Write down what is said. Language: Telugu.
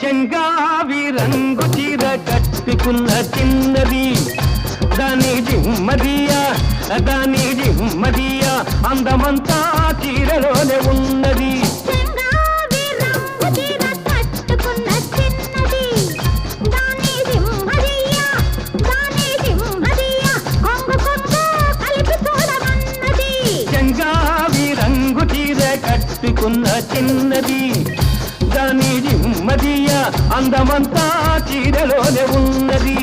చెంగావి రంగు చీర కట్టుకున్న చిన్నది దాని జిమ్మదియా అందమంతా చీరలోనే ఉన్నది చెంగావి రంగు చీర కట్టుకున్న చిన్నది దాని జిమ్మదియా అందమంతా చీరలోనే ఉన్నది